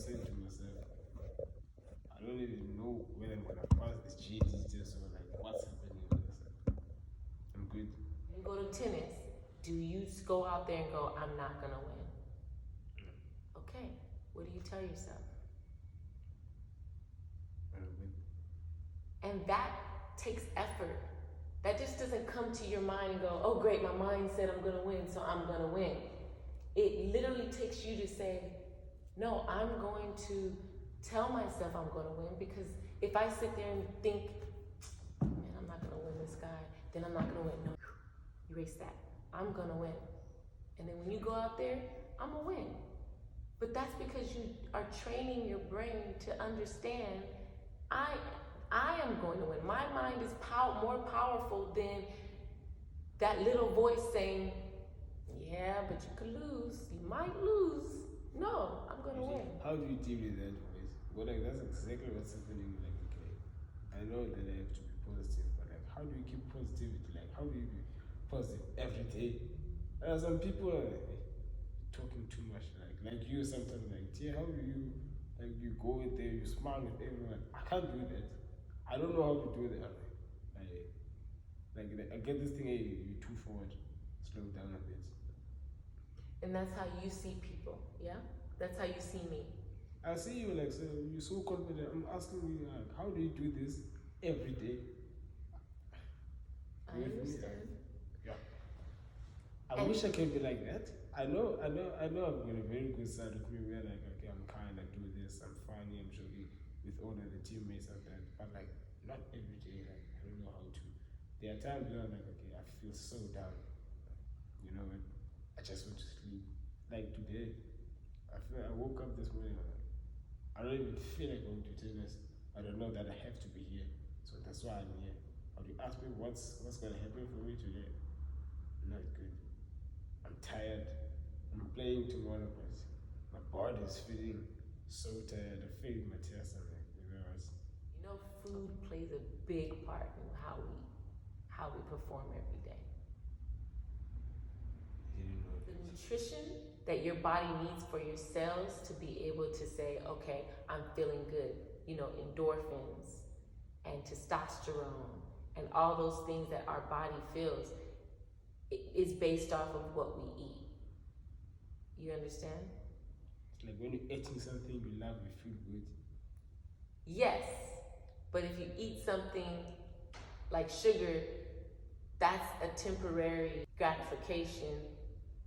saying to myself, I don't even know when I'm gonna pass this GED test or like what's happening on this side. I'm good. You go to tennis. Do you go out there and go, I'm not gonna win? No. Okay. What do you tell yourself? I'm good. And that takes effort. That just doesn't come to your mind and go, oh great, my mind said I'm gonna win, so I'm gonna win. It literally takes you to say, no, I'm going to tell myself I'm gonna win, because if I sit there and think, man, I'm not gonna win this guy, then I'm not gonna win. No, erase that. I'm gonna win. And then when you go out there, I'm gonna win. But that's because you are training your brain to understand, I am going to win. My mind is more powerful than that little voice saying, yeah, but you could lose. You might lose. No, I'm going to win. How do you deal with that voice? Well, like, that's exactly what's happening. Like, okay, I know that I have to be positive, but like, how do you keep positivity? Like, how do you be positive every day? There are some people like talking too much. Like you sometimes, like, yeah, how do you, like, you go in there, you smile with everyone. I can't do that. I don't know how to do that. Like I get this thing, hey, you're too forward, slow down a bit. And that's how you see people, yeah? That's how you see me. I see you, like, so you're so confident. I'm asking you, like, how do you do this every day? I understand. Yeah. I wish I could be like that. I know I've got a very good side of me where, like, okay, I'm kind, I do this, I'm funny, I'm joking with all of the teammates and that, but like, not every day. Like, I don't know how to. There are times where I'm like, okay, I feel so down. You know, I just want to sleep. Like today, I woke up this morning, I don't even feel like going to tennis. I don't know that I have to be here, so that's why I'm here. But you ask me what's going to happen for me today? Not good. I'm tired. I'm playing tomorrow, but my body is feeling so tired. I feel my chest and like, you know, food plays a big part in how we perform every day. The nutrition that your body needs for your cells to be able to say, okay, I'm feeling good. You know, endorphins and testosterone and all those things that our body feels is based off of what we eat. You understand? Like when you're eating something you love, you feel good. Yes, but if you eat something like sugar, that's a temporary gratification,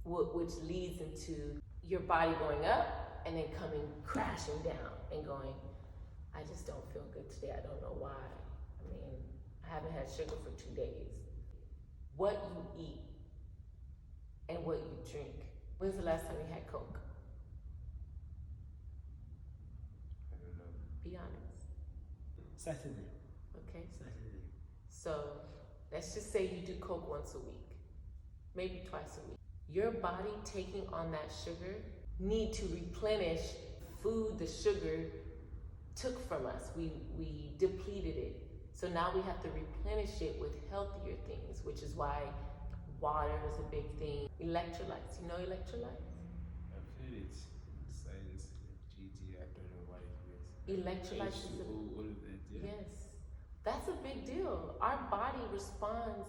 which leads into your body going up and then coming crashing down and going, I just don't feel good today. I don't know why. I mean, I haven't had sugar for 2 days. What you eat and what you drink. When's the last time you had Coke? I don't know. Be honest. Saturday. Okay. Saturday. So let's just say you do Coke once a week, maybe twice a week. Your body taking on that sugar need to replenish food the sugar took from us. We depleted it. So now we have to replenish it with healthier things, which is why water is a big thing. Electrolytes, you know electrolytes? I've heard it in science, GT, I don't know what it means. Electrolytes is all of that, yeah? Yes, that's a big deal. Our body responds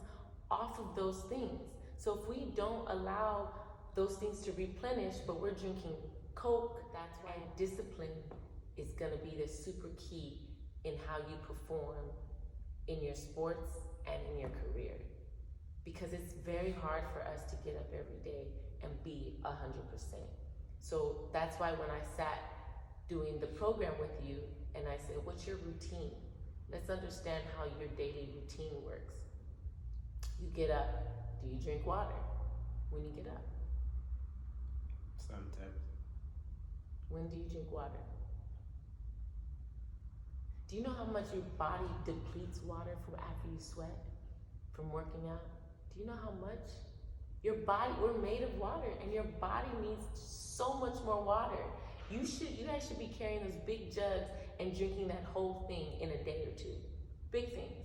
off of those things. So if we don't allow those things to replenish, but we're drinking Coke, that's why discipline is gonna be the super key in how you perform in your sports and in your career. Because it's very hard for us to get up every day and be 100%. So that's why when I sat doing the program with you and I said, what's your routine? Let's understand how your daily routine works. You get up, do you drink water when you get up? Sometimes. When do you drink water? Do you know how much your body depletes water from after you sweat, from working out? Do you know how much? Your body, we're made of water, and your body needs so much more water. You guys should be carrying those big jugs and drinking that whole thing in a day or two. Big things.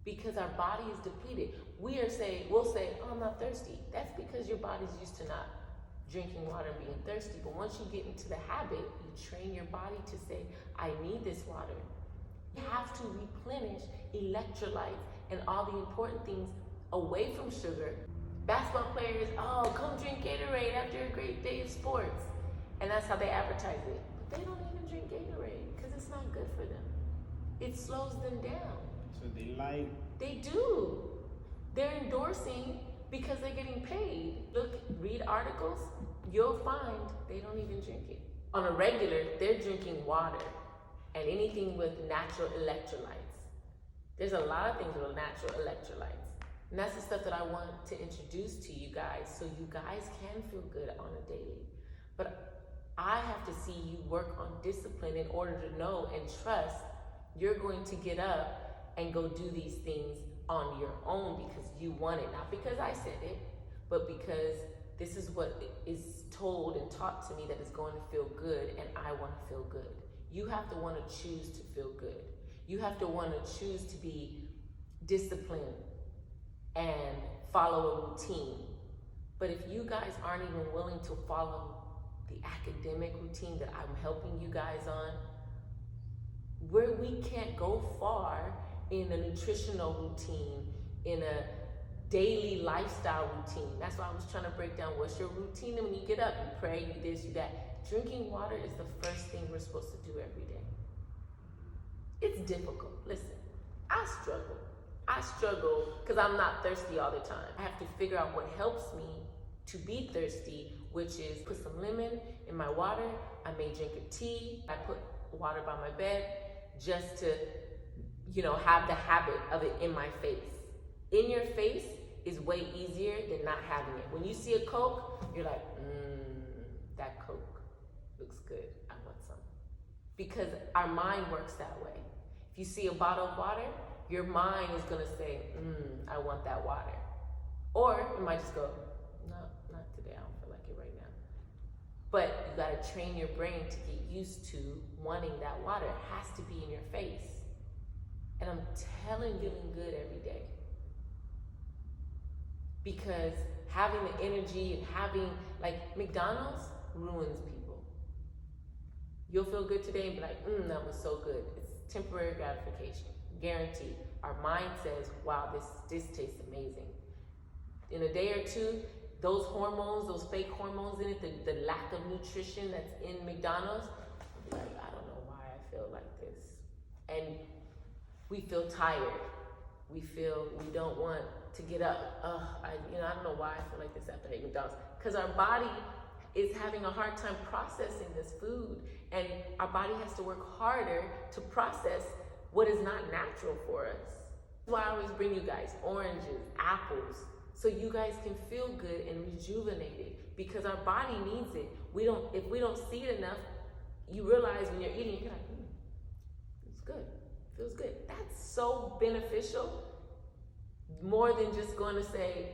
Because our body is depleted. We'll say, oh, I'm not thirsty. That's because your body's used to not drinking water and being thirsty. But once you get into the habit, you train your body to say, I need this water. You have to replenish electrolytes and all the important things away from sugar. Basketball players, oh, come drink Gatorade after a great day of sports. And that's how they advertise it. But they don't even drink Gatorade because it's not good for them. It slows them down. So they lie. They do. They're endorsing because they're getting paid. Look, read articles, you'll find they don't even drink it. On a regular, they're drinking water and anything with natural electrolytes. There's a lot of things with natural electrolytes. And that's the stuff that I want to introduce to you guys so you guys can feel good on a daily. But I have to see you work on discipline in order to know and trust you're going to get up and go do these things on your own because you want it. Not because I said it, but because this is what is told and taught to me that is going to feel good and I want to feel good. You have to want to choose to feel good. You have to want to choose to be disciplined and follow a routine. But if you guys aren't even willing to follow the academic routine that I'm helping you guys on, where we can't go far in a nutritional routine, in a daily lifestyle routine. That's why I was trying to break down what's your routine. And when you get up, you pray, you this, you that. Drinking water is the first thing we're supposed to do every day. It's difficult. Listen, I struggle because I'm not thirsty all the time. I have to figure out what helps me to be thirsty, which is put some lemon in my water. I may drink a tea. I put water by my bed just to, have the habit of it in my face. In your face is way easier than not having it. When you see a Coke, you're like, that Coke looks good. I want some. Because our mind works that way. If you see a bottle of water, your mind is gonna say, I want that water. Or it might just go, no, not today, I don't feel like it right now. But you gotta train your brain to get used to wanting that water. It has to be in your face. And I'm feeling good every day. Because having the energy and having, McDonald's ruins people. You'll feel good today and be like, that was so good. It's temporary gratification, guaranteed. Our mind says, wow, this tastes amazing. In a day or two, those hormones, those fake hormones in it, the lack of nutrition that's in McDonald's, I'll be like, I don't know why I feel like this. And we feel tired. We don't want to get up. I don't know why I feel like this after I ate McDonald's. Because our body is having a hard time processing this food. And our body has to work harder to process what is not natural for us. That's why I always bring you guys oranges, apples, so you guys can feel good and rejuvenated. Because our body needs it. If we don't see it enough, you realize when you're eating, you're like, it's good. Feels good. That's so beneficial. More than just going to say,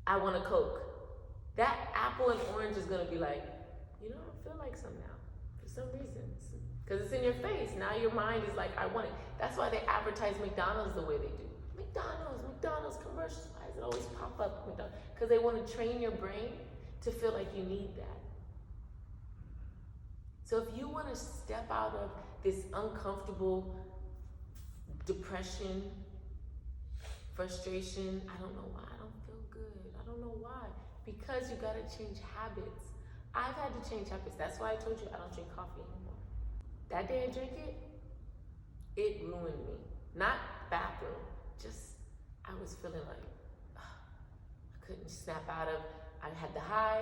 I want a Coke. That apple and orange is going to be like, I feel like some now. For some reason. Because it's in your face. Now your mind is like, I want it. That's why they advertise McDonald's the way they do. McDonald's commercials. Why does it always pop up? McDonald's? Because they want to train your brain to feel like you need that. So if you want to step out of this uncomfortable depression, frustration, I don't know why I don't feel good. I don't know why. Because you gotta change habits. I've had to change habits. That's why I told you I don't drink coffee anymore. That day I drank it, it ruined me. Not bathroom, just I was feeling like I couldn't snap out of. I had the high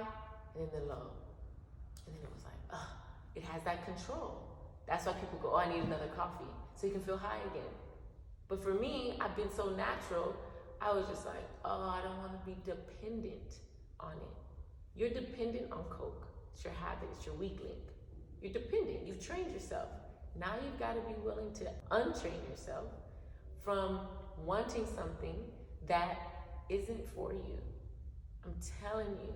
and then the low. And then it was like, it has that control. That's why people go, I need another coffee. So you can feel high again. But for me, I've been so natural, I was just like, I don't want to be dependent on it. You're dependent on Coke. It's your habit, it's your weak link. You're dependent, you've trained yourself. Now you've got to be willing to untrain yourself from wanting something that isn't for you. I'm telling you,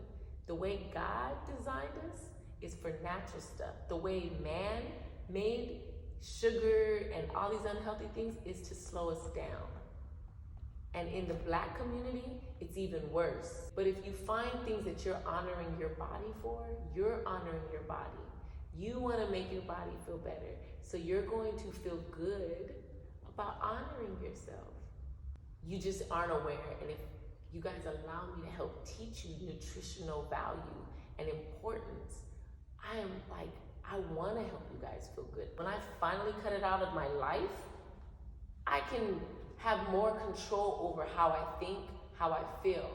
the way God designed us is for natural stuff. The way man made sugar and all these unhealthy things is to slow us down. And in the Black community, it's even worse. But if you find things that you're honoring your body for, you're honoring your body. You want to make your body feel better. So you're going to feel good about honoring yourself. You just aren't aware. And if you guys allow me to help teach you nutritional value and importance, I want to help you guys feel good. When I finally cut it out of my life, I can have more control over how I think, how I feel.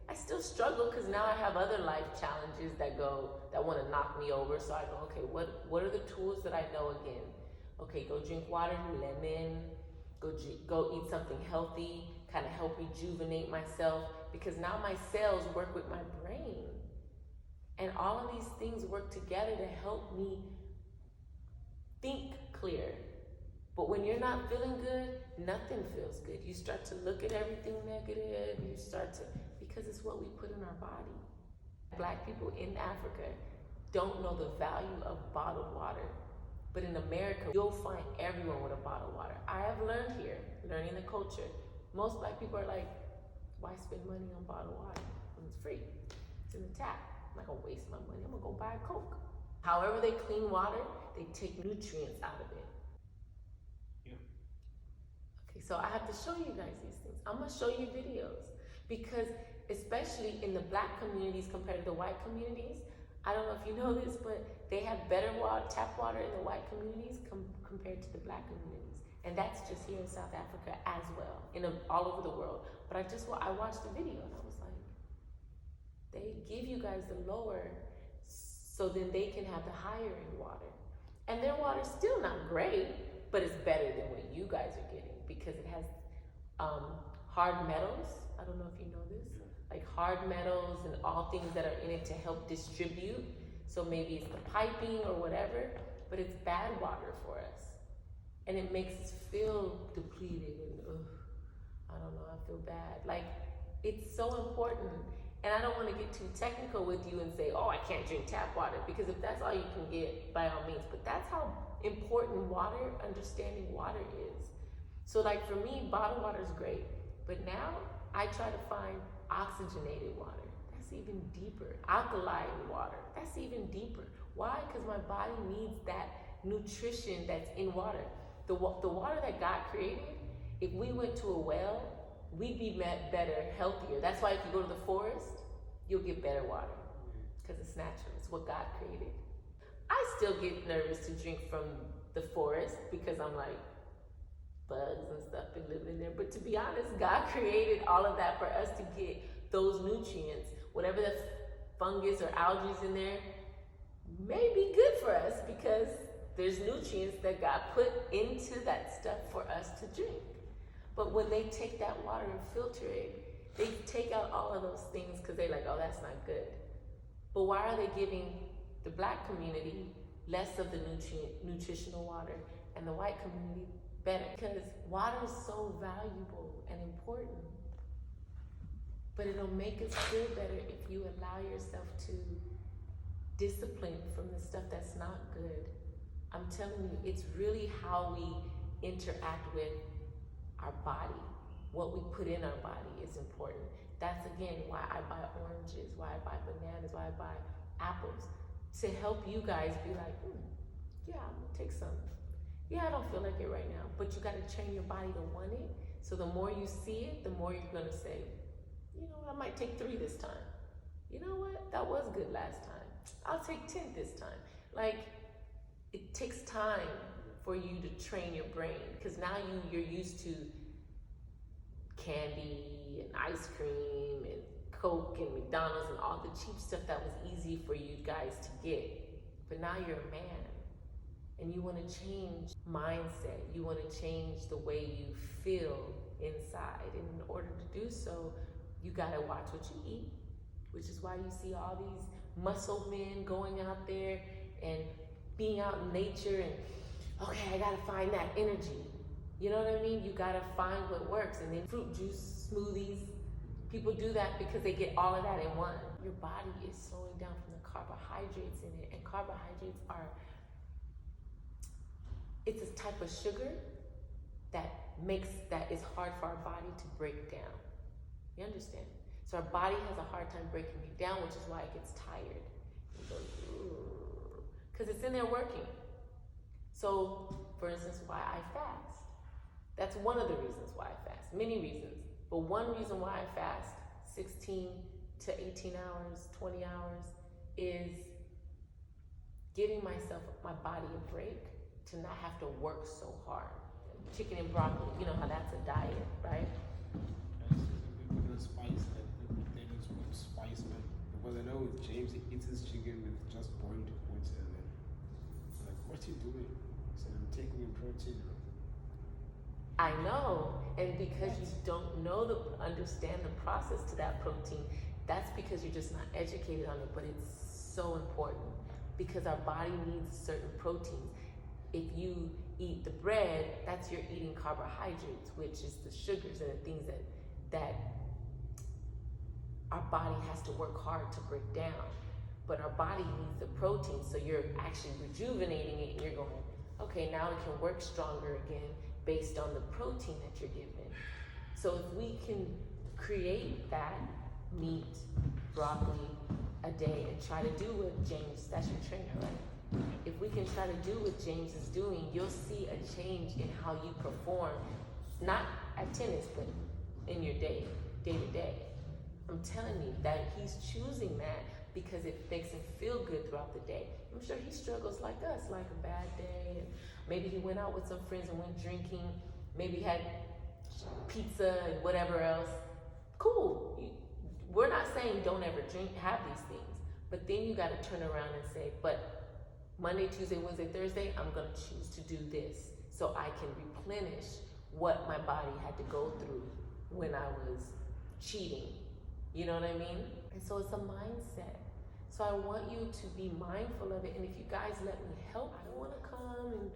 I still struggle because now I have other life challenges that want to knock me over. So I go, okay, what are the tools that I know again? Okay, go drink water, lemon, go eat something healthy, kind of help rejuvenate myself, because now my cells work with my brain. And all of these things work together to help me think clear. But when you're not feeling good, nothing feels good. You start to look at everything negative, because it's what we put in our body. Black people in Africa don't know the value of bottled water. But in America, you'll find everyone with a bottled water. I have learned here, learning the culture. Most Black people are like, why spend money on bottled water when it's free? It's in the tap. I'm not gonna waste my money, I'm gonna go buy a Coke. However they clean water, they take nutrients out of it. Yeah. Okay, so I have to show you guys these things. I'm gonna show you videos, because especially in the Black communities compared to the white communities, I don't know if you know this, but they have better tap water in the white communities compared to the Black communities. And that's just here in South Africa as well, all over the world. But I watched the video and I was like, they give you guys the lower so then they can have the higher in water. And their water's still not great, but it's better than what you guys are getting, because it has hard metals. I don't know if you know this. Like hard metals and all things that are in it to help distribute. So maybe it's the piping or whatever, but it's bad water for us. And it makes us feel depleted and I don't know, I feel bad. Like, it's so important. And I don't want to get too technical with you and say, oh, I can't drink tap water, because if that's all you can get, by all means. But that's how important understanding water is. So like for me, bottled water is great. But now I try to find oxygenated water. That's even deeper. Alkaline water. That's even deeper. Why? Because my body needs that nutrition that's in water. The water that God created, if we went to a well, we'd be better, healthier. That's why if you go to the forest, you'll get better water, because it's natural. It's what God created. I still get nervous to drink from the forest because I'm like, bugs and stuff been living in there. But to be honest, God created all of that for us to get those nutrients. Whatever the fungus or algae in there may be good for us, because there's nutrients that God put into that stuff for us to drink. But when they take that water and filter it, they take out all of those things because they're like, oh, that's not good. But why are they giving the Black community less of the nutritional water and the white community better? Because water is so valuable and important. But it'll make us feel better if you allow yourself to discipline from the stuff that's not good. I'm telling you, it's really how we interact with our body. What we put in our body is important. That's again why I buy oranges, why I buy bananas, why I buy apples, to help you guys be like, yeah, I'm gonna take some. Yeah, I don't feel like it right now, but you gotta train your body to want it. So the more you see it, the more you're gonna say, you know what, I might take 3 this time. You know what, that was good last time. I'll take 10 this time. Like, it takes time for you to train your brain, because now you're used to candy and ice cream and Coke and McDonald's and all the cheap stuff that was easy for you guys to get. But now you're a man and you want to change mindset. You want to change the way you feel inside. And in order to do so, you got to watch what you eat, which is why you see all these muscle men going out there and being out in nature and, okay, I gotta find that energy. You know what I mean? You gotta find what works. And then fruit juice, smoothies, people do that because they get all of that in one. Your body is slowing down from the carbohydrates in it. And carbohydrates it's a type of sugar that is hard for our body to break down. You understand? So our body has a hard time breaking it down, which is why it gets tired. It goes, because it's in there working. So, for instance, why I fast. That's one of the reasons why I fast. Many reasons. But one reason why I fast 16 to 18 hours, 20 hours, is giving my body a break to not have to work so hard. Chicken and broccoli, you know how that's a diet, right? With the spice, they just put spice, man. Because I know with James, he eats his chicken with just boiled water, and then like, what are you doing? So I'm taking in protein. I know, and because you don't understand the process to that protein, that's because you're just not educated on it, but it's so important because our body needs certain proteins. If you eat the bread, that's you're eating carbohydrates, which is the sugars and the things that our body has to work hard to break down. But our body needs the protein, so you're actually rejuvenating it, and you're going, okay, now it can work stronger again based on the protein that you're given. So if we can create that meat, broccoli a day and try to do what James, that's your trainer, right? If we can try to do what James is doing, you'll see a change in how you perform, not at tennis, but in your day to day. I'm telling you that he's choosing that because it makes him feel good throughout the day. I'm sure he struggles like us, like a bad day, and maybe he went out with some friends and went drinking, maybe had pizza and whatever else. Cool. We're not saying don't ever have these things, but then you got to turn around and say, but Monday, Tuesday, Wednesday, Thursday, I'm going to choose to do this so I can replenish what my body had to go through when I was cheating. You know what I mean? And so it's a mindset. So I want you to be mindful of it. And if you guys let me help, I don't want to come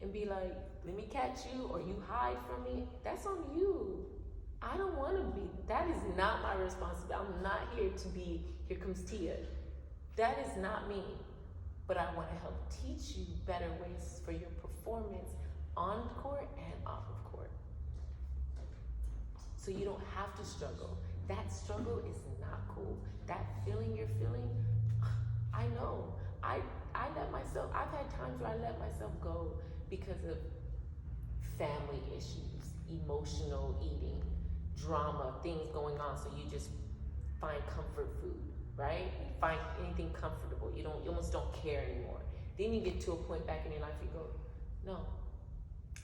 and be like, let me catch you, or you hide from me. That's on you. I don't want to be. That is not my responsibility. I'm not here to be, here comes Tia. That is not me. But I want to help teach you better ways for your performance on court and off of court. So you don't have to struggle. That struggle is not cool. That feeling you're feeling, I know. I've had times where I let myself go because of family issues, emotional eating, drama, things going on. So you just find comfort food, right? You find anything comfortable. You almost don't care anymore. Then you get to a point back in your life, you go, no,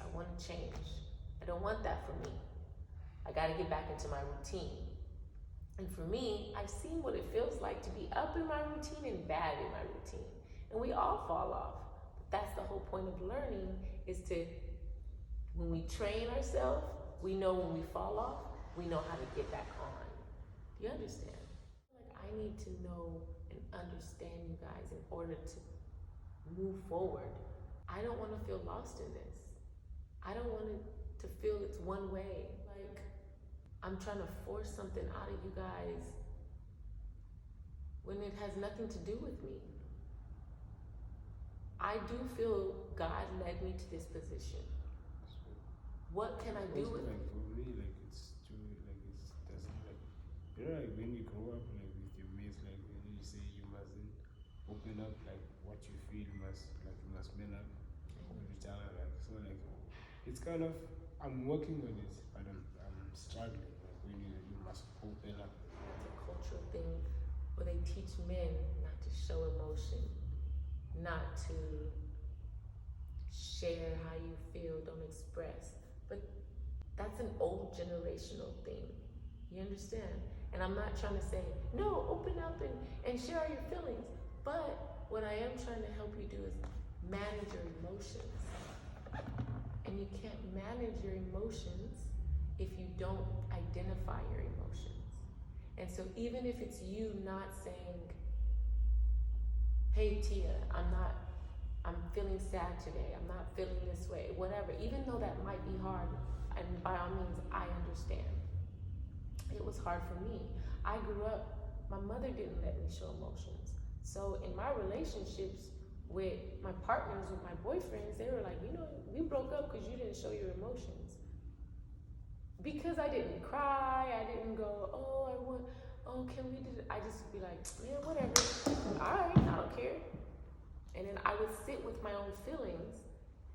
I want to change. I don't want that for me. I got to get back into my routine. And for me, I've seen what it feels like to be up in my routine and bad in my routine. And we all fall off. That's the whole point of learning, is to, when we train ourselves, we know when we fall off, we know how to get back on. Do you understand? Like, I need to know and understand you guys in order to move forward. I don't want to feel lost in this. I don't want it to feel it's one way. Like, I'm trying to force something out of you guys when it has nothing to do with me. I do feel God led me to this position. What can I do with it? Like for me, like it's true, like it's doesn't like, you know, like when you grow up like with your mates, like when you say you mustn't open up like what you feel, you must man up with each other, like so like it's kind of, I'm working on it, but I'm struggling. Like when you must open up. It's a cultural thing where they teach men not to show emotion, not to share how you feel, don't express. But that's an old generational thing. You understand? And I'm not trying to say, no, open up and share your feelings. But what I am trying to help you do is manage your emotions. And you can't manage your emotions if you don't identify your emotions. And so even if it's you not saying, hey Tia, I'm feeling sad today, I'm not feeling this way, whatever, even though that might be hard, and by all means, I understand. It was hard for me. I grew up, my mother didn't let me show emotions. So in my relationships with my partners, with my boyfriends, they were like, you know, we broke up because you didn't show your emotions. because I didn't cry, I didn't go, oh, can we do it? I just would be like, yeah, whatever. All right, I don't care. And then I would sit with my own feelings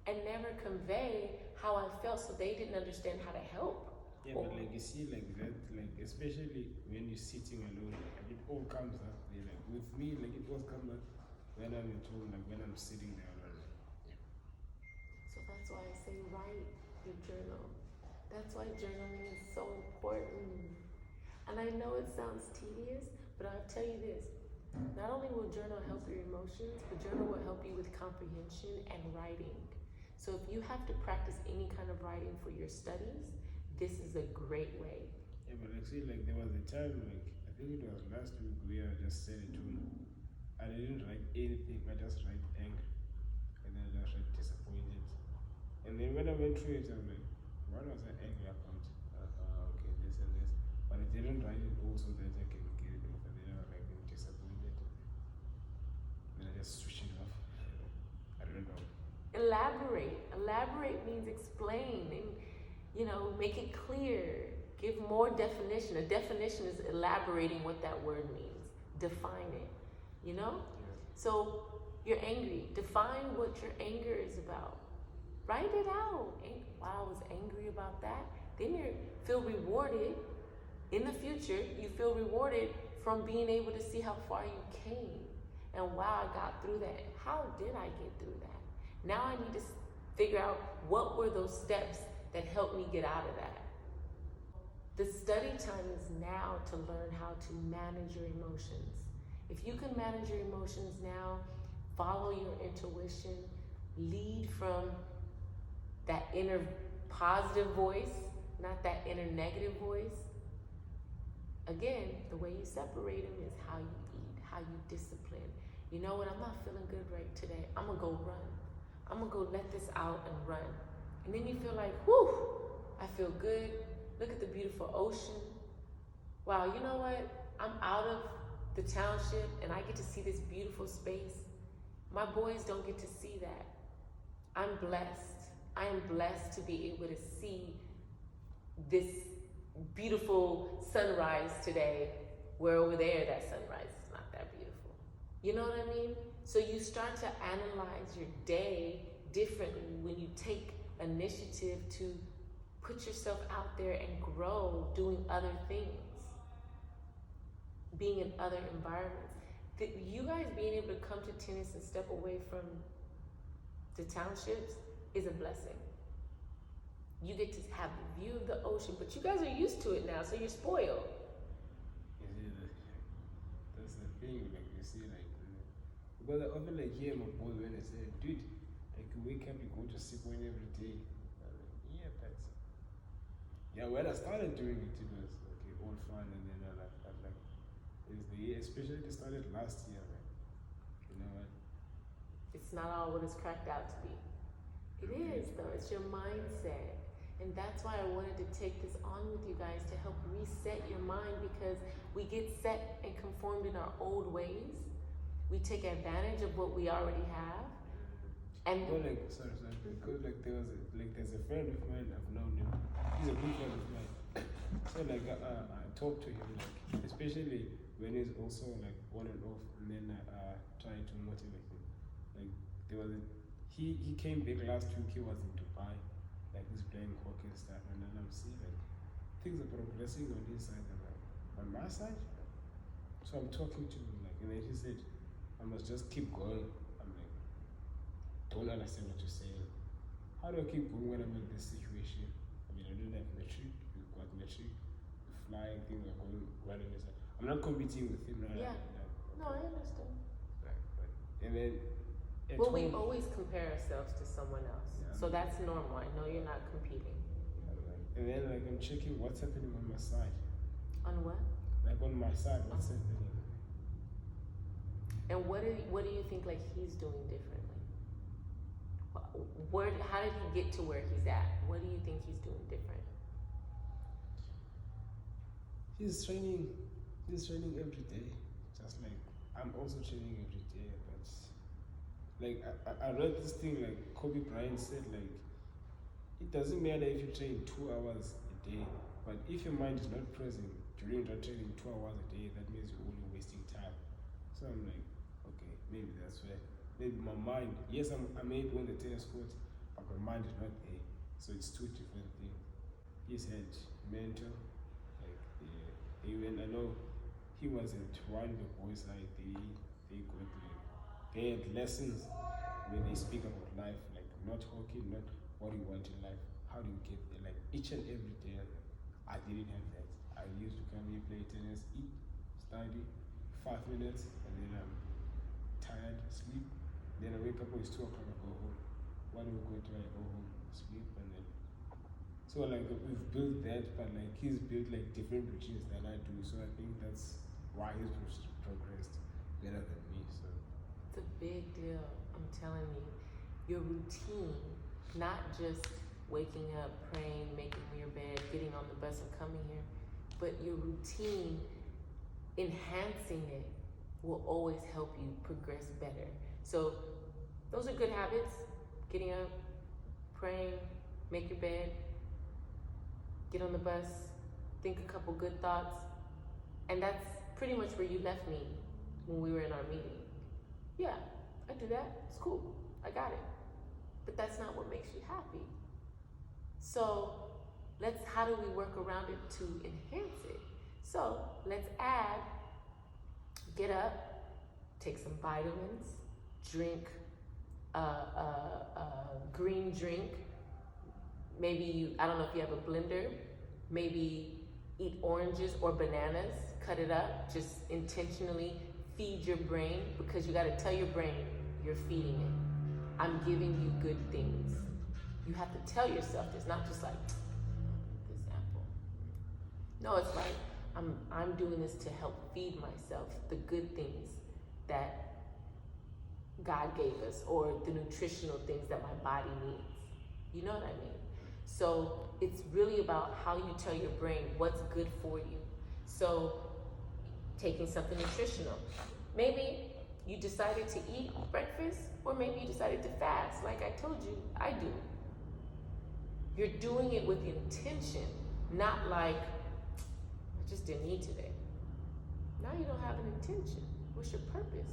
and never convey how I felt, so they didn't understand how to help. Yeah, but like you see, like that, like especially when you're sitting alone, like it all comes up. Like with me, like it all comes up when I'm at home, like when I'm sitting there alone. So that's why I say write your journal. That's why journaling is so important. And I know it sounds tedious, but I'll tell you this. Not only will journal help your emotions, but journal will help you with comprehension and writing. So if you have to practice any kind of writing for your studies, this is a great way. Yeah, but actually, like there was a time, like I think it was last week, where I just said it to me. I didn't write anything. I just write anger, and then I just write disappointed. And then when I went through it, I was like, what was I angry about? Okay, this and this. But I didn't write it also that I can get it off. And then I was like disappointed. Then I just switched it off. I don't know. Elaborate. Elaborate means explain and, make it clear. Give more definition. A definition is elaborating what that word means. Define it. Yeah. So you're angry. Define what your anger is about. Write it out. Wow, I was angry about that. Then you feel rewarded. In the future, you feel rewarded from being able to see how far you came. And wow, I got through that. How did I get through that? Now I need to figure out what were those steps that helped me get out of that. The study time is now to learn how to manage your emotions. If you can manage your emotions now, follow your intuition, lead from that inner positive voice, not that inner negative voice. Again, the way you separate them is how you eat, how you discipline. You know what, I'm not feeling good right today. I'm gonna go run. I'm gonna go let this out and run. And then you feel like, whew, I feel good. Look at the beautiful ocean. Wow, you know what? I'm out of the township and I get to see this beautiful space. My boys don't get to see that. I'm blessed. I am blessed to be able to see this beautiful sunrise today, where over there that sunrise is not that beautiful. You know what I mean? So you start to analyze your day differently when you take initiative to put yourself out there and grow, doing other things, being in other environments. You guys being able to come to tennis and step away from the townships is a blessing. You get to have the view of the ocean, but you guys are used to it now, so you're spoiled. That's the thing, like you see, like because I often like hear my boys when they say, dude, like you wake up, you go to sleep when every day. I'm like, yeah, that's when I started doing it, it was okay, all fun, and then I like it's the year, especially it started last year, like, you know what? It's not all what it's cracked out to be. It is though, it's your mindset. And that's why I wanted to take this on with you guys to help reset your mind, because we get set and conformed in our old ways. We take advantage of what we already have. And sorry, because like there's a friend of mine, I've known him. He's a good friend of mine. So like I talk to him, like especially when he's also like on and off, and then trying to motivate him. Like he came back last week. He was in Dubai, like he's playing hockey and stuff, and then I'm seeing like things are progressing on his side and like on my side. So I'm talking to him, like, and then he said, I must just keep going. I'm like, don't understand what you're saying. How do I keep going when I'm in this situation? I mean, I don't have metric, you've got metric, the flying things are going running this. I'm not competing with him right yeah. No, I understand. And then we always compare ourselves to someone else. Yeah, so that's normal. I know you're not competing. And then like I'm checking what's happening on my side. On what? Like on my side, what's happening? And what do you think like he's doing differently? How did he get to where he's at? What do you think he's doing different? He's training every day. Just like I'm also training every day. But like I read this thing, like Kobe Bryant said, like it doesn't matter if you train 2 hours a day. But if your mind is not present during that training 2 hours a day, that means you're only wasting time. So I'm like, okay, maybe that's where, maybe my mind, yes, I may be on the tennis court, but my mind is not there. So it's two different things. He's had mentor, like even I know he was at one of the boys like they got like they had lessons where they speak about life, like not hockey, not what you want in life, how do you get there, like each and every day. I didn't have that. I used to come here, play tennis, eat, study, 5 minutes, and then I'm tired, sleep. Then I wake up when it's 2 o'clock, I go home. When we go to I go home, sleep, and then so like we've built that, but like he's built like different routines than I do. So I think that's why he's progressed better than me. So it's a big deal. I'm telling you, your routine, not just waking up, praying, making your bed, getting on the bus and coming here, but your routine, enhancing it will always help you progress better. So those are good habits. Getting up, praying, make your bed, get on the bus, think a couple good thoughts. And that's pretty much where you left me when we were in our meeting. Yeah, I do that. It's cool. I got it. But that's not what makes you happy. So how do we work around it to enhance it? So let's add, get up, take some vitamins, drink a green drink. Maybe I don't know if you have a blender, maybe eat oranges or bananas, cut it up, just intentionally feed your brain, because you gotta tell your brain you're feeding it. I'm giving you good things. You have to tell yourself this, not just like, this apple. No, it's like, I'm doing this to help feed myself the good things that God gave us, or the nutritional things that my body needs. You know what I mean? So it's really about how you tell your brain what's good for you. So taking something nutritional. Maybe you decided to eat breakfast, or maybe you decided to fast, like I told you, I do. You're doing it with intention, not like, I just didn't eat today. Now you don't have an intention. What's your purpose?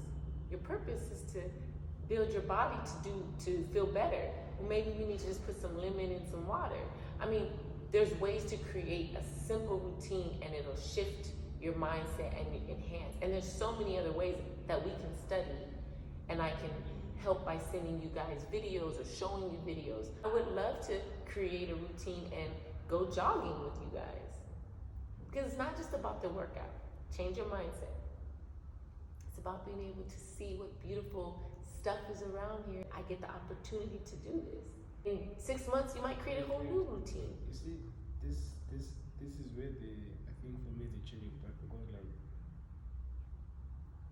Your purpose is to build your body to feel better. Well, maybe we need to just put some lemon in some water. I mean, there's ways to create a simple routine and it'll shift your mindset and enhance. And there's so many other ways that we can study, and I can help by sending you guys videos or showing you videos. I would love to create a routine and go jogging with you guys. Because it's not just about the workout. Change your mindset. It's about being able to see what beautiful stuff is around here. I get the opportunity to do this. In 6 months, you might create a whole new routine. You see, this is where I think for me the changing part, because like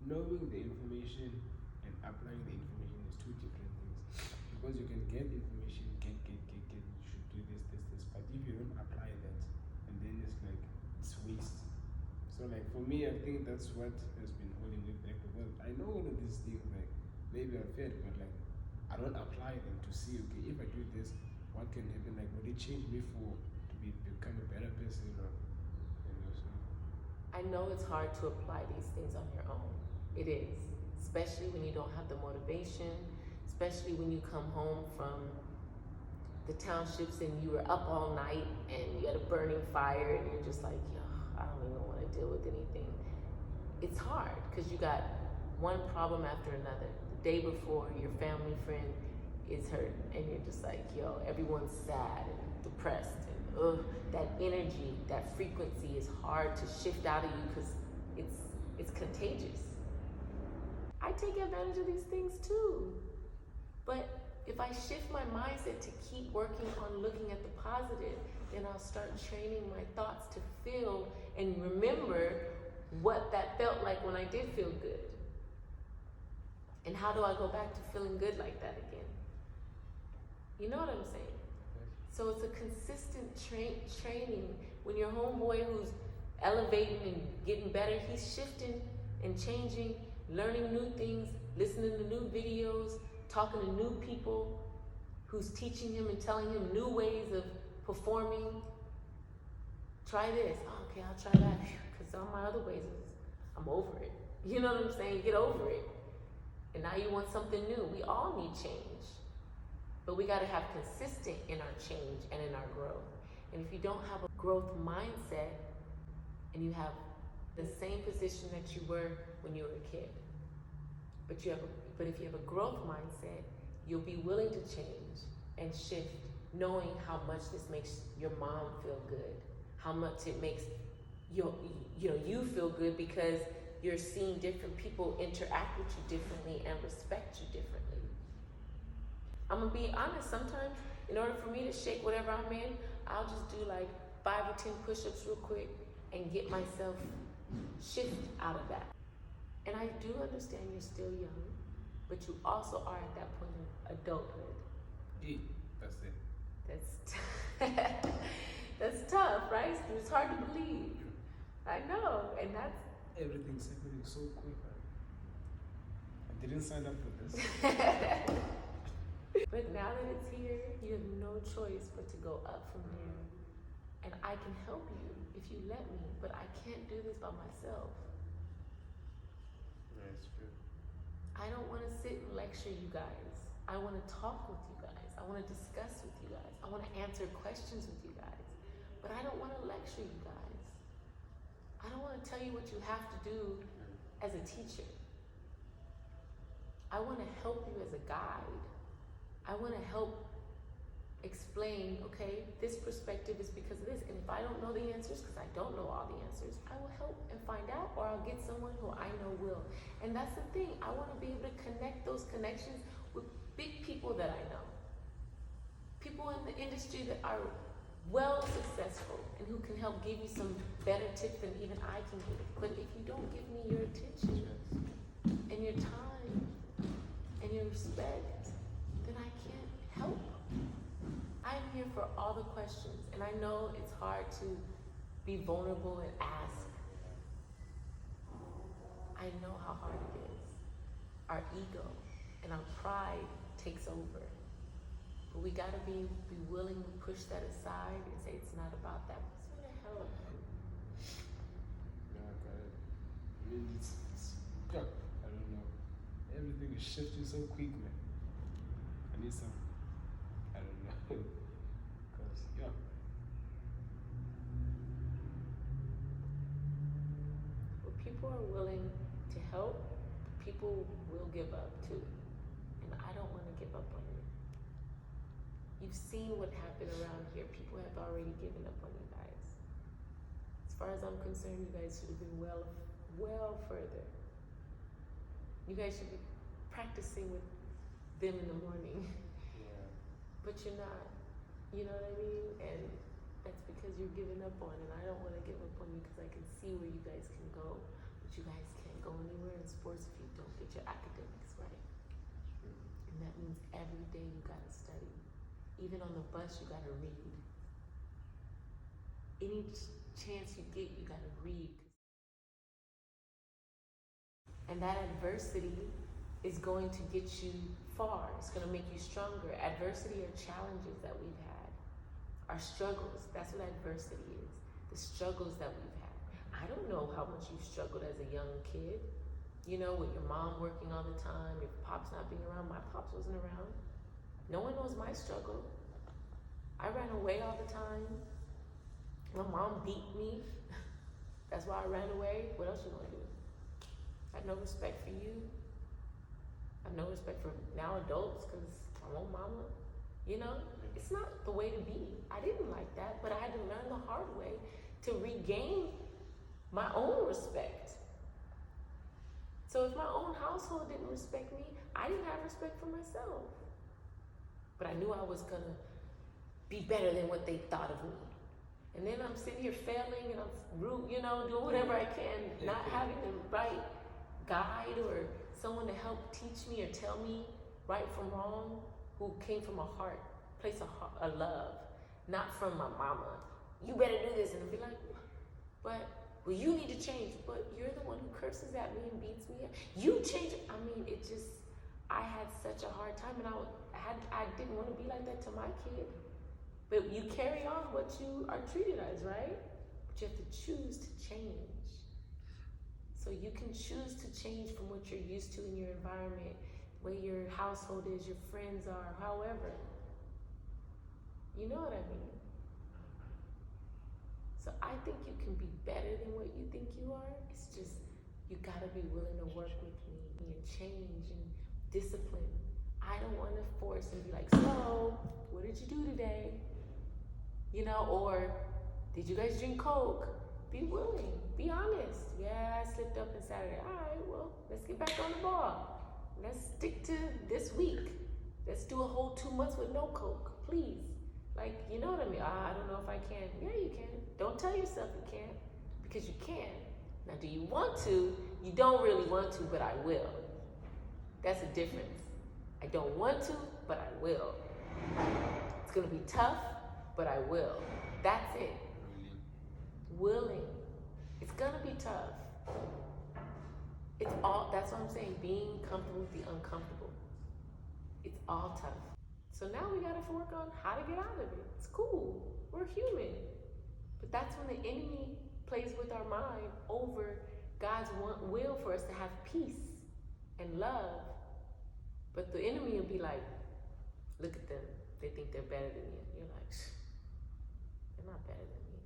knowing the information and applying the information is two different things. Because you can get information, get, you should do this, but if you don't apply that, and then it's like, it's waste. So like for me, I think that's what has been holding me back, because I know all of these things, like maybe I'm fed, but like I don't apply them to see, okay, if I do this, what can happen? Like, will it change me to become a better person? Or, so. I know it's hard to apply these things on your own. It is, especially when you don't have the motivation, especially when you come home from the townships and you were up all night and you had a burning fire and you're just like, yo, I don't even want to deal with anything. It's hard because you got one problem after another. The day before, your family friend is hurt and you're just like, yo, everyone's sad and depressed, and that energy, that frequency is hard to shift out of you because it's contagious. I take advantage of these things too, but if I shift my mindset to keep working on looking at the positive, then I'll start training my thoughts to feel and remember what that felt like when I did feel good. And how do I go back to feeling good like that again? You know what I'm saying? So it's a consistent training. When your homeboy who's elevating and getting better, he's shifting and changing, learning new things, listening to new videos, talking to new people who's teaching him and telling him new ways of performing. Try this. Oh, okay, I'll try that. Because all my other ways is, I'm over it. You know what I'm saying? Get over it. And now you want something new. We all need change. But we got to have consistent in our change and in our growth. And if you don't have a growth mindset and you have the same position that you were when you were a kid, but if you have a growth mindset, you'll be willing to change and shift, knowing how much this makes your mom feel good, how much it makes you feel good because you're seeing different people interact with you differently and respect you differently. I'm gonna be honest, sometimes in order for me to shake whatever I'm in, I'll just do like 5 or 10 push-ups real quick and get myself shift out of that. And I do understand you're still young, but you also are at that point of adulthood. Yeah, that's it. That's tough, right? It's hard to believe. I know, and that's... Everything's happening so quick, man. I didn't sign up for this. But now that it's here, you have no choice but to go up from there. And I can help you if you let me, but I can't do this by myself. That's true. I don't want to sit and lecture you guys. I want to talk with you guys. I want to discuss with you guys. I want to answer questions with you guys. But I don't want to lecture you guys. I don't want to tell you what you have to do as a teacher. I want to help you as a guide. I want to help explain, okay, this perspective is because of this. And if I don't know the answers, because I don't know all the answers, I will help and find out, or I'll get someone who I know will. And that's the thing. I want to be able to connect those connections with big people that I know. People in the industry that are well successful and who can help give you some better tips than even I can give. But if you don't give me your attention and your time and your respect, then I can't help. I'm here for all the questions, and I know it's hard to be vulnerable and ask. I know how hard it is. Our ego and our pride takes over. But we gotta be willing to push that aside and say it's not about that. I just wanna help. Yeah, okay. I mean, it's I don't know. Everything is shifting so quick, man. I need some, I don't know. Because, yeah. When people are willing to help, people will give up too. And I don't want to give up on you. You've seen what happened around here. People have already given up on you guys. As far as I'm concerned, you guys should have been well further. You guys should be practicing with them in the morning. Yeah. But you're not. You know what I mean? And that's because you're giving up on, and I don't want to give up on you because I can see where you guys can go. But you guys can't go anywhere in sports if you don't get your academics right. And that means every day you gotta study. Even on the bus, you gotta read. Any chance you get, you gotta read. And that adversity is going to get you far. It's gonna make you stronger. Adversity are challenges that we've had. Our struggles, that's what adversity is. The struggles that we've had. I don't know how much you've struggled as a young kid. You know, with your mom working all the time, your pops not being around. My pops wasn't around. No one knows my struggle. I ran away all the time. My mom beat me. That's why I ran away. What else you gonna do? I have no respect for you. I have no respect for now adults because I want mama. You know, it's not the way to be. I didn't like that, but I had to learn the hard way to regain my own respect. So if my own household didn't respect me, I didn't have respect for myself. But I knew I was gonna be better than what they thought of me. And then I'm sitting here failing and I'm doing whatever I can, not having the right guide or someone to help teach me or tell me right from wrong, who came from a place of love, not from my mama. You better do this, and I'd be like, but well, you need to change. But you're the one who curses at me and beats me up. You change. I mean, I had such a hard time, and I didn't want to be like that to my kid. But you carry on what you are treated as, right? But you have to choose to change. So you can choose to change from what you're used to in your environment, where your household is, your friends are, however. You know what I mean? So I think you can be better than what you think you are. It's just, you gotta be willing to work with me and change and discipline. I don't wanna force and be like, so, what did you do today? You know, or, did you guys drink Coke? Be willing, be honest. Yeah, I slipped up on Saturday. All right, well, let's get back on the ball. Let's stick to this week. Let's do a whole 2 months with no Coke, please. Like, you know what I mean? I don't know if I can. Yeah, you can. Don't tell yourself you can't, because you can. Now, do you want to? You don't really want to, but I will. That's the difference. I don't want to, but I will. It's gonna be tough, but I will. That's it. Willing. It's gonna be tough. It's all, that's what I'm saying, being comfortable with the uncomfortable. It's all tough. So now we gotta work on how to get out of it. It's cool, we're human. But that's when the enemy plays with our mind over God's will for us to have peace and love. But the enemy will be like, look at them, they think they're better than you. You're like, they're not better than me.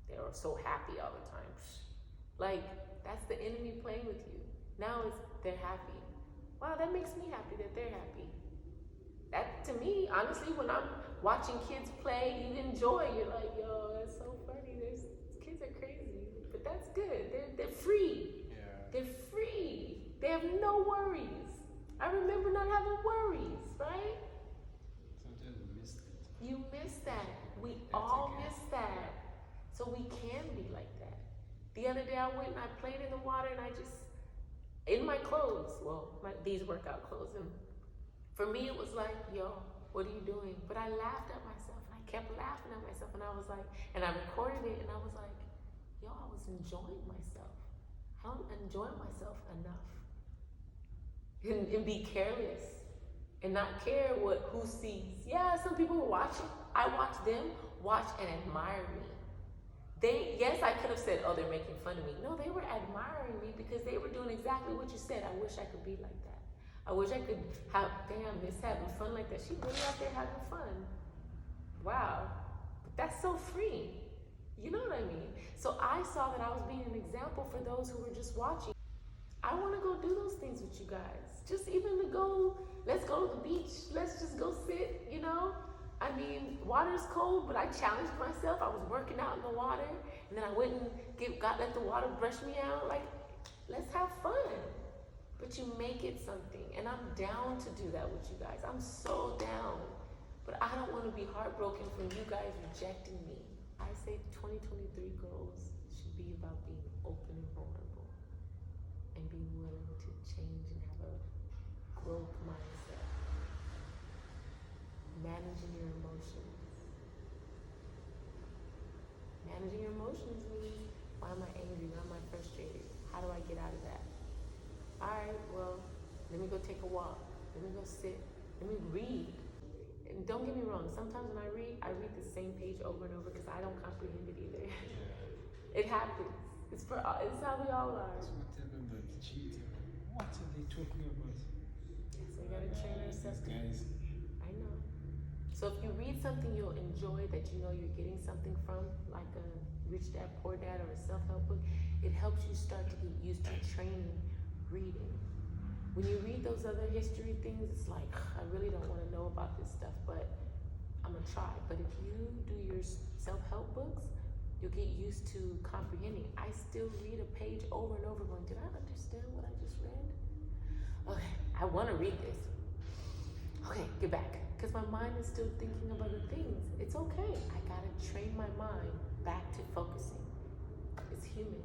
They're so happy all the time. Like, that's the enemy playing with you. Now it's, they're happy. Wow, that makes me happy that they're happy. That, to me, honestly, when I'm watching kids play, you enjoy. You're like, yo, that's so funny. These kids are crazy. But that's good. They're free. Yeah. They're free. They have no worries. I remember not having worries, right? Sometimes we miss it. You miss that. We all miss that. So we can be like that. The other day I went and I played in the water and I just, in my clothes, well, these workout clothes, and for me it was like, yo, what are you doing? But I laughed at myself and I kept laughing at myself and I was like, and I recorded it and I was like, yo, I was enjoying myself. I don't enjoy myself enough. And be careless and not care who sees. Yeah, some people were watching. I watched them watch and admire me. Yes, I could have said, oh, they're making fun of me. No, they were admiring me because they were doing exactly what you said. I wish I could be like that. I wish I could have, damn, Miss having fun like that. She really out there having fun. Wow. But that's so free. You know what I mean? So I saw that I was being an example for those who were just watching. I want to go do those things with you guys. Just even to go, let's go to the beach. Let's just go sit, you know? I mean, water's cold, but I challenged myself. I was working out in the water, and then I went and let the water brush me out. Like, let's have fun. But you make it something, and I'm down to do that with you guys. I'm so down. But I don't want to be heartbroken from you guys rejecting me. I say 2023 goals should be about being open and vulnerable and being willing to change and have a growth mindset. Managing your emotions. Managing your emotions means, why am I angry? Why am I frustrated? How do I get out of that? All right, well, let me go take a walk. Let me go sit. Let me read. And don't get me wrong, sometimes when I read the same page over and over because I don't comprehend it either. Yeah. It happens. It's how we all are. So whatever about cheating, what are they talking about? So we gotta train ourselves. Guys. I know. So if you read something you'll enjoy that you know you're getting something from, like a Rich Dad Poor Dad or a self-help book, it helps you start to get used to training reading. When you read those other history things, it's like, I really don't want to know about this stuff, but I'm gonna try. But if you do your self-help books, you'll get used to comprehending. I still read a page over and over going, did I understand what I just read? Okay, I want to read this. Okay, get back. Because my mind is still thinking of other things. It's okay. I gotta train my mind back to focusing. It's human.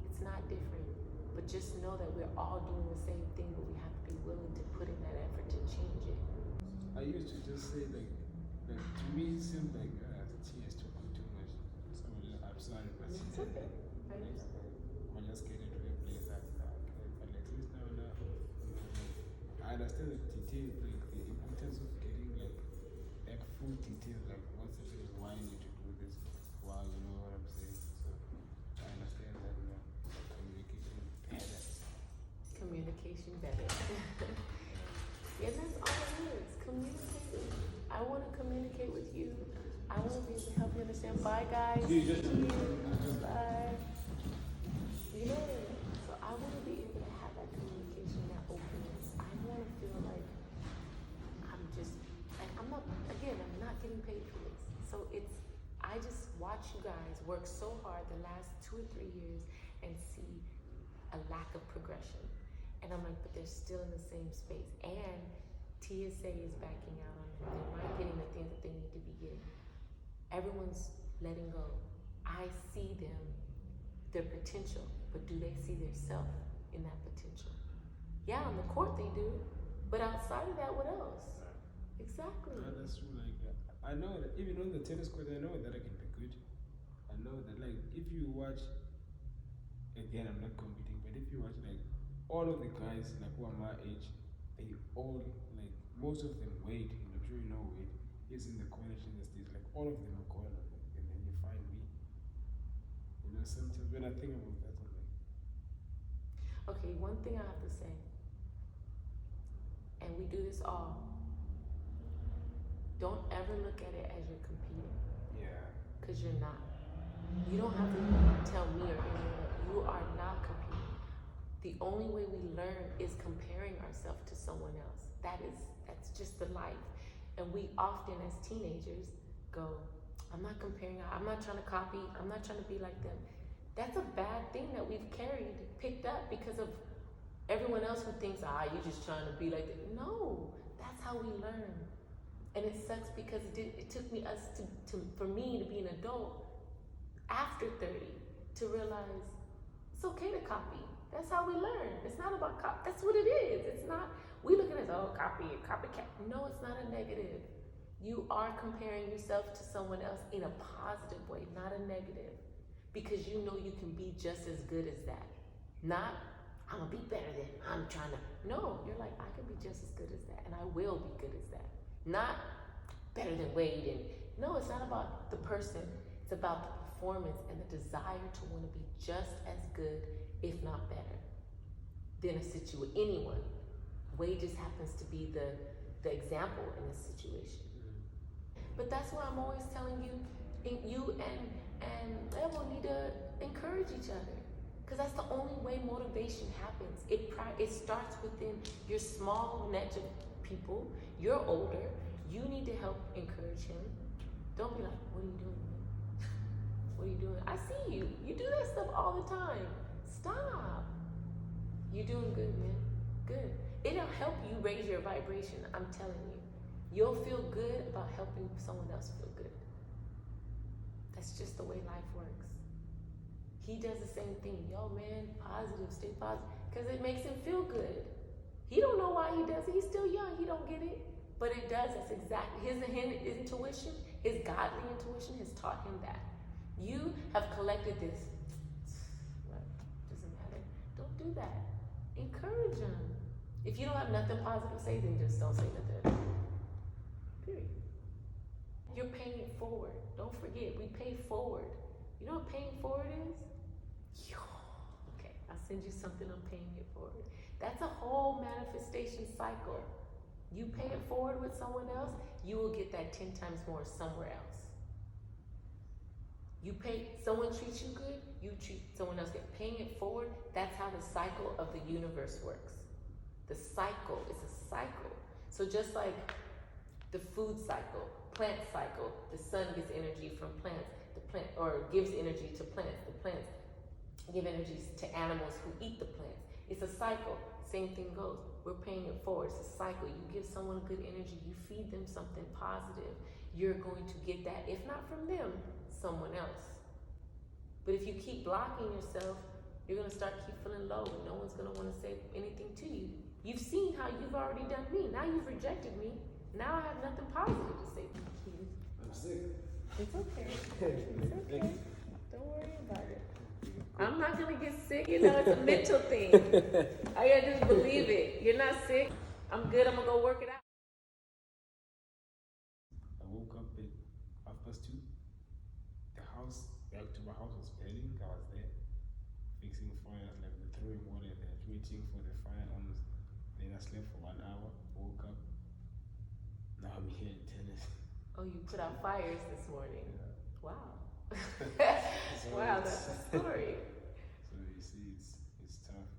It's not different. But just know that we're all doing the same thing, but we have to be willing to put in that effort to change it. I used to just say like to me it seemed like she is talking too much. So I'm sorry, but It's okay. I'm just getting to a place that but at least now I understand the detail, like the importance of getting like full details, like what's the reason why you need to do this, why, you know what I'm saying. So communication better. Yeah, that's all it is. Communicate. I want to communicate with you. I want to be able to help you understand. Bye, guys. Bye. You know, so I want to be able to have that communication, that openness. I want to feel like I'm not, again, I'm not getting paid for this. So I just watch you guys work so hard the last 2 or 3 years and see a lack of progression. And I'm like, but they're still in the same space. And TSA is backing out on them. They're not getting the things that they need to be getting. Everyone's letting go. I see them, their potential, but do they see their self in that potential? Yeah, on the court they do, but outside of that, what else? Exactly. That's true. Like, I know that even on the tennis court, I know that I can be good. I know that, like, if you watch, again, I'm not competing, but if you watch, like, all of the guys, like, who are my age, they all, like, most of them Wade, and I'm sure you know Wade, he's in the college in the States, like, all of them are gone, and then you find me. You know, sometimes when I think about that, I'm like, okay, one thing I have to say, and we do this all, don't ever look at it as you're competing. yeah. Because you're not. You don't have to tell me or anyone else. You are not competing. The only way we learn is comparing ourselves to someone else. That's just the life. And we often, as teenagers, go, I'm not comparing, I'm not trying to copy, I'm not trying to be like them. That's a bad thing that we've picked up because of everyone else who thinks, you're just trying to be like them. No, that's how we learn. And it sucks because it took for me to be an adult after 30 to realize it's okay to copy. That's how we learn. It's not about copy. That's what it is. It's not, we look at it as, copycat. No, it's not a negative. You are comparing yourself to someone else in a positive way, not a negative. Because you know you can be just as good as that. Not, I'm gonna be better than, I'm trying to. No, you're like, I can be just as good as that, and I will be good as that. Not better than Wade. And no, it's not about the person. It's about the performance and the desire to want to be just as good, if not better, than anyone. Wade just happens to be the example in this situation. But that's why I'm always telling you, you and Level need to encourage each other. Because that's the only way motivation happens. It starts within your small niche of people. You're older. You need to help encourage him. Don't be like, what are you doing, man? What are you doing? I see you. You do that stuff all the time. Stop. You're doing good, man. Good. It'll help you raise your vibration, I'm telling you. You'll feel good about helping someone else feel good. That's just the way life works. He does the same thing. Yo, man, positive, stay positive. Because it makes him feel good. He don't know why he does it. He's still young. He don't get it. But it does. That's exactly his intuition, his godly intuition has taught him that. You have collected this. What? Doesn't matter. Don't do that. Encourage him. If you don't have nothing positive to say, then just don't say nothing. Period. You're paying it forward. Don't forget, we pay forward. You know what paying forward is? Okay, I'll send you something on paying it forward. That's a whole manifestation cycle. You pay it forward with someone else, you will get that 10 times more somewhere else. Someone treats you good, you treat someone else good. Paying it forward, that's how the cycle of the universe works. The cycle is a cycle. So just like the food cycle, plant cycle, the sun gets energy from plants, or gives energy to plants. The plants give energies to animals who eat the plants. It's a cycle. Same thing goes. We're paying it forward. It's a cycle. You give someone good energy, you feed them something positive, you're going to get that, if not from them, someone else. But if you keep blocking yourself, you're going to start keep feeling low, and no one's going to want to say anything to you. You've seen how you've already done me. Now you've rejected me. Now I have nothing positive to say. I'm sick. It's okay. It's okay. Don't worry about it. I'm not gonna get sick. You know, it's a mental thing. All you gotta do is believe it. You're not sick. I'm good. I'm gonna go work it out. I woke up at 2:30. Back to my house was burning. I was there fixing fire, like throwing water in there. meeting for the finals. Then I slept for 1 hour, woke up. Now I'm here in tennis. Oh, you put out fires this morning. Yeah. Wow. So Wow, that's a story. So you see, it's tough.